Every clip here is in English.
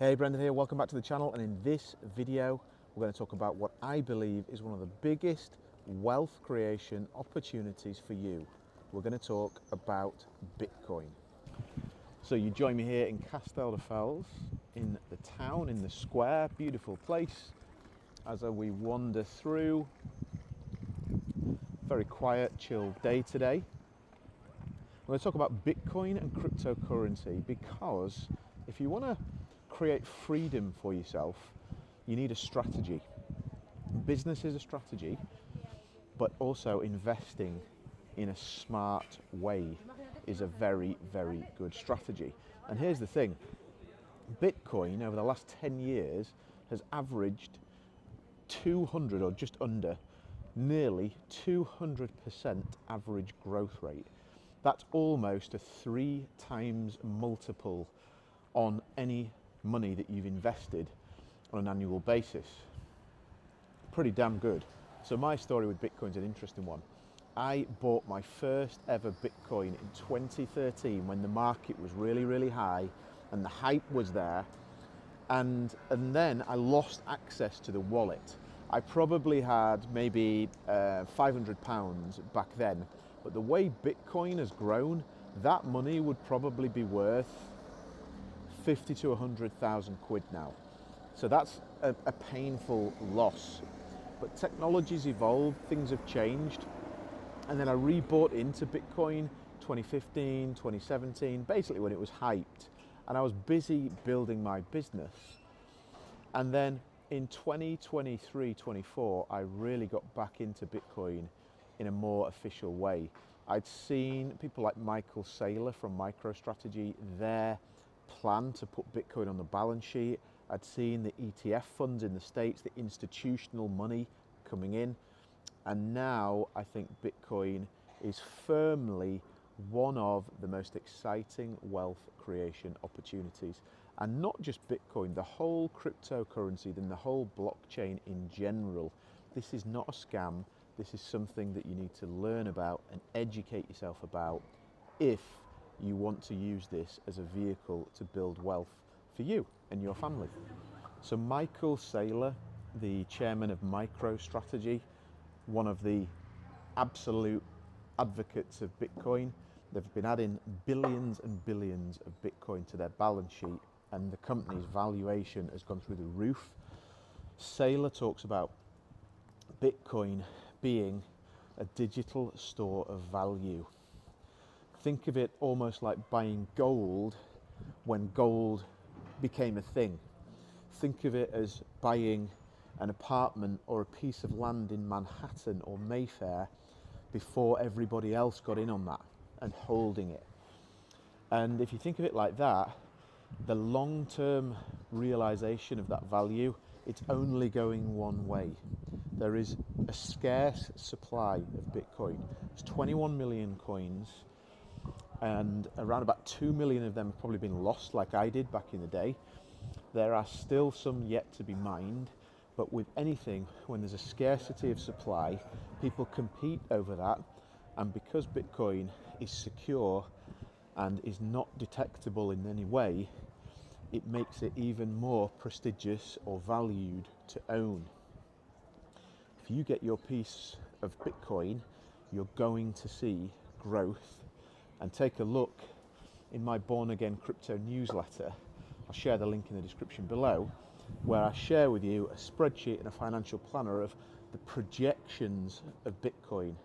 Hey, Brendan here, welcome back to the channel, and in this video we're going to talk about what I believe is one of the biggest wealth creation opportunities for you. We're going to talk about Bitcoin. So you join me here in Castelldefels, in the town, in the square, beautiful place, as we wander through. Very quiet, chill day today. I'm going to talk about Bitcoin and cryptocurrency because if you want to create freedom for yourself, you need a strategy. Business is a strategy, but also investing in a smart way is a very, very good strategy. And here's the thing, Bitcoin over the last 10 years has averaged 200 or just under nearly 200% average growth rate. That's almost a 3 times multiple on any money that you've invested on an annual basis. Pretty damn good. So my story with Bitcoin is an interesting one. I bought my first ever Bitcoin in 2013 when the market was really, really high and the hype was there. And then I lost access to the wallet. I probably had maybe £500 back then, but the way Bitcoin has grown, that money would probably be worth 50 to 100,000 quid now. So that's a painful loss. But technology's evolved, things have changed. And then I rebought into Bitcoin 2015, 2017, basically when it was hyped. And I was busy building my business. And then in 2023, 24, I really got back into Bitcoin in a more official way. I'd seen people like Michael Saylor from MicroStrategy, their plan to put Bitcoin on the balance sheet. I'd seen the ETF funds in the States, the institutional money coming in. And now I think Bitcoin is firmly one of the most exciting wealth creation opportunities. And not just Bitcoin, the whole cryptocurrency, then the whole blockchain in general. This is not a scam. This is something that you need to learn about and educate yourself about if you want to use this as a vehicle to build wealth for you and your family. So Michael Saylor, the chairman of MicroStrategy, one of the absolute advocates of Bitcoin, they've been adding billions and billions of Bitcoin to their balance sheet, and the company's valuation has gone through the roof. Saylor talks about Bitcoin being a digital store of value. Think of it almost like buying gold when gold became a thing. Think of it as buying an apartment or a piece of land in Manhattan or Mayfair before everybody else got in on that and holding it. And if you think of it like that, the long-term realization of that value, it's only going one way. There is a scarce supply of Bitcoin. There's 21 million coins, and around about 2 million of them have probably been lost, like I did back in the day. There are still some yet to be mined, but with anything, when there's a scarcity of supply, people compete over that, and because Bitcoin is secure and is not detectable in any way, it makes it even more prestigious or valued to own. If you get your piece of Bitcoin, you're going to see growth. And take a look in my Born Again Crypto newsletter. I'll share the link in the description below, where I share with you a spreadsheet and a financial planner of the projections of Bitcoin,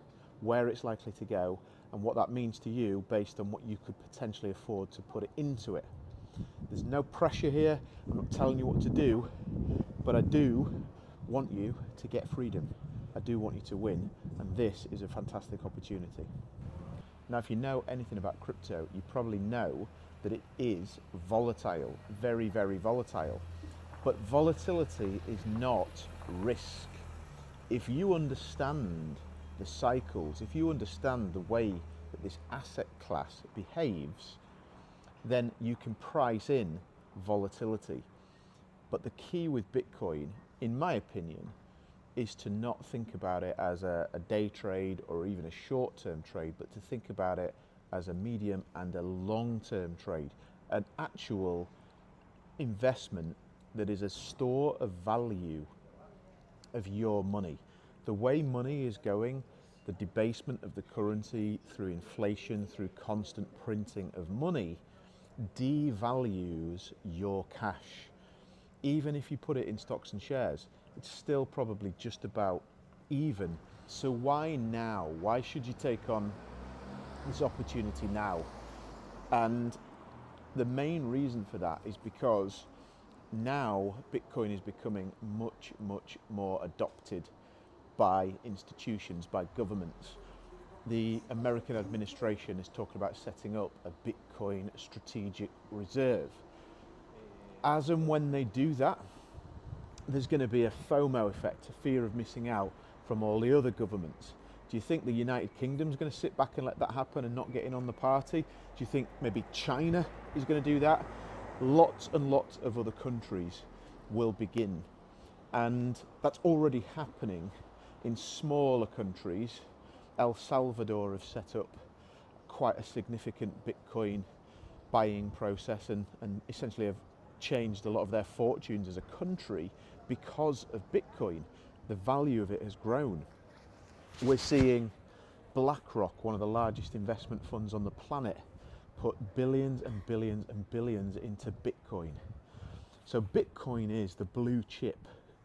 where it's likely to go, and what that means to you based on what you could potentially afford to put it into it. There's no pressure here. I'm not telling you what to do, but I do want you to get freedom. I do want you to win, and this is a fantastic opportunity. Now, if you know anything about crypto, you probably know that it is volatile, very, very volatile. But volatility is not risk. If you understand the cycles, if you understand the way that this asset class behaves, then you can price in volatility. But the key with Bitcoin, in my opinion, is to not think about it as a day trade or even a short-term trade, but to think about it as a medium and a long-term trade, an actual investment that is a store of value of your money. The way money is going, the debasement of the currency through inflation, through constant printing of money, devalues your cash. Even if you put it in stocks and shares, it's still probably just about even. So why now? Why should you take on this opportunity now? And the main reason for that is because now Bitcoin is becoming much, much more adopted by institutions, by governments. The American administration is talking about setting up a Bitcoin strategic reserve. As and when they do that, there's going to be a FOMO effect, a fear of missing out from all the other governments. Do you think the United Kingdom is going to sit back and let that happen and not get in on the party? Do you think maybe China is going to do that? Lots and lots of other countries will begin. And that's already happening in smaller countries. El Salvador have set up quite a significant Bitcoin buying process and essentially have changed a lot of their fortunes as a country because of Bitcoin. The value of it has grown. We're seeing BlackRock, one of the largest investment funds on the planet, put billions and billions and billions into Bitcoin. So Bitcoin is the blue chip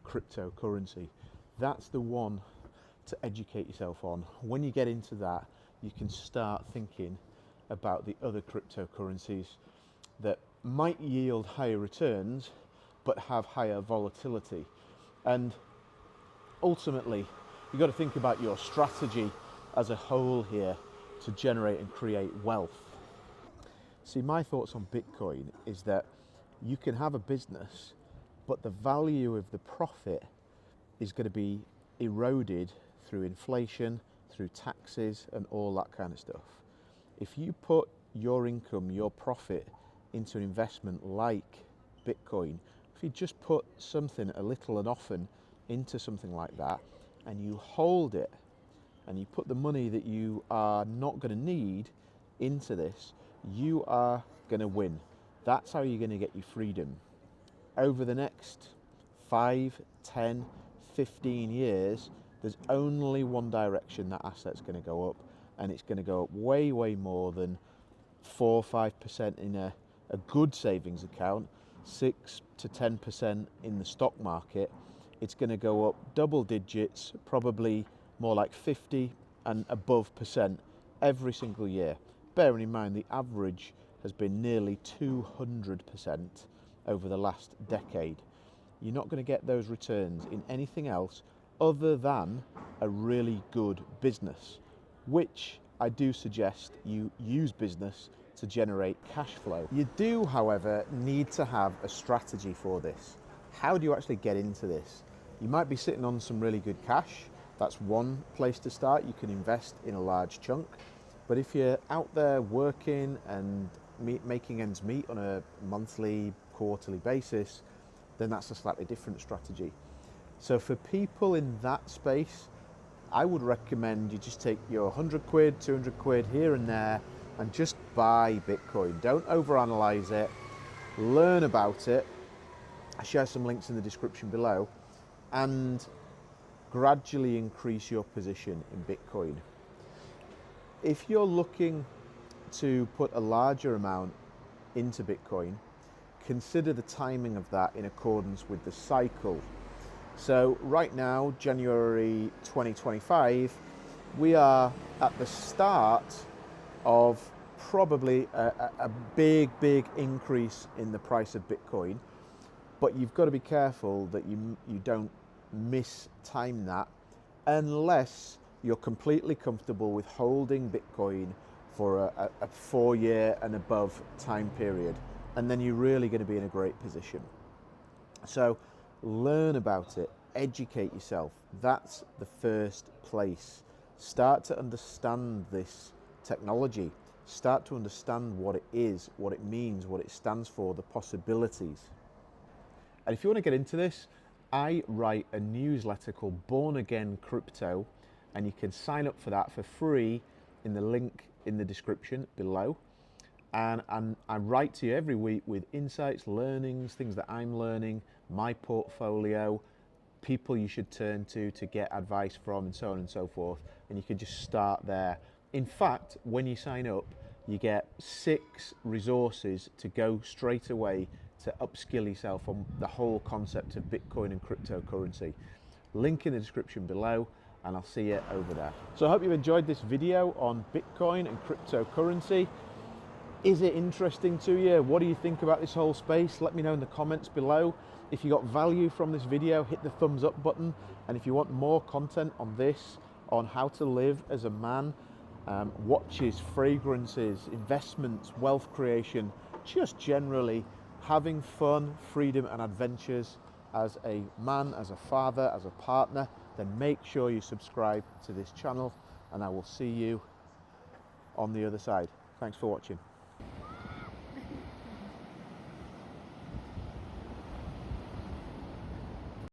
cryptocurrency. That's the one to educate yourself on. When you get into that, you can start thinking about the other cryptocurrencies that might yield higher returns but have higher volatility. And ultimately, you've got to think about your strategy as a whole here to generate and create wealth. See, my thoughts on Bitcoin is that you can have a business, but the value of the profit is going to be eroded through inflation, through taxes, and all that kind of stuff. If you put your income, your profit into an investment like Bitcoin, if you just put something a little and often into something like that, and you hold it, and you put the money that you are not going to need into this, you are going to win. That's how you're going to get your freedom. Over the next 5, 10, 15 years, there's only one direction that asset's going to go up, and it's going to go up way, way more than 4 or 5% in a good savings account, 6 to 10% in the stock market. It's going to go up double digits, probably more like 50 and above percent every single year. Bearing in mind the average has been nearly 200% over the last decade. You're not going to get those returns in anything else other than a really good business, which I do suggest you use business to generate cash flow. You do, however, need to have a strategy for this. How do you actually get into this? You might be sitting on some really good cash. That's one place to start. You can invest in a large chunk. But if you're out there working and making ends meet on a monthly, quarterly basis, then that's a slightly different strategy. So for people in that space, I would recommend you just take your 100 quid, 200 quid here and there and just buy Bitcoin. Don't overanalyze it. Learn about it. I share some links in the description below, and gradually increase your position in Bitcoin. If you're looking to put a larger amount into Bitcoin, consider the timing of that in accordance with the cycle. So right now, January 2025, we are at the start of probably a big increase in the price of Bitcoin, but you've got to be careful that you don't mistime that unless you're completely comfortable with holding Bitcoin for a 4-year and above time period, and then you're really going to be in a great position. So learn about it, educate yourself. That's the first place. Start to understand this technology. Start to understand what it is, what it means, what it stands for, the possibilities. And if you want to get into this, I write a newsletter called Born Again Crypto, and you can sign up for that for free in the link in the description below. and I write to you every week with insights, learnings, things that I'm learning, my portfolio, people you should turn to get advice from, and so on and so forth. And you can just start there. In fact, when you sign up, you get 6 resources to go straight away to upskill yourself on the whole concept of Bitcoin and cryptocurrency. Link in the description below, and I'll see you over there. So I hope you've enjoyed this video on Bitcoin and cryptocurrency. Is it interesting to you? What do you think about this whole space? Let me know in the comments below. If you got value from this video, hit the thumbs up button. And if you want more content on this, on how to live as a man, watches, fragrances, investments, wealth creation, just generally having fun, freedom and adventures as a man, as a father, as a partner, then make sure you subscribe to this channel, and I will see you on the other side. Thanks for watching.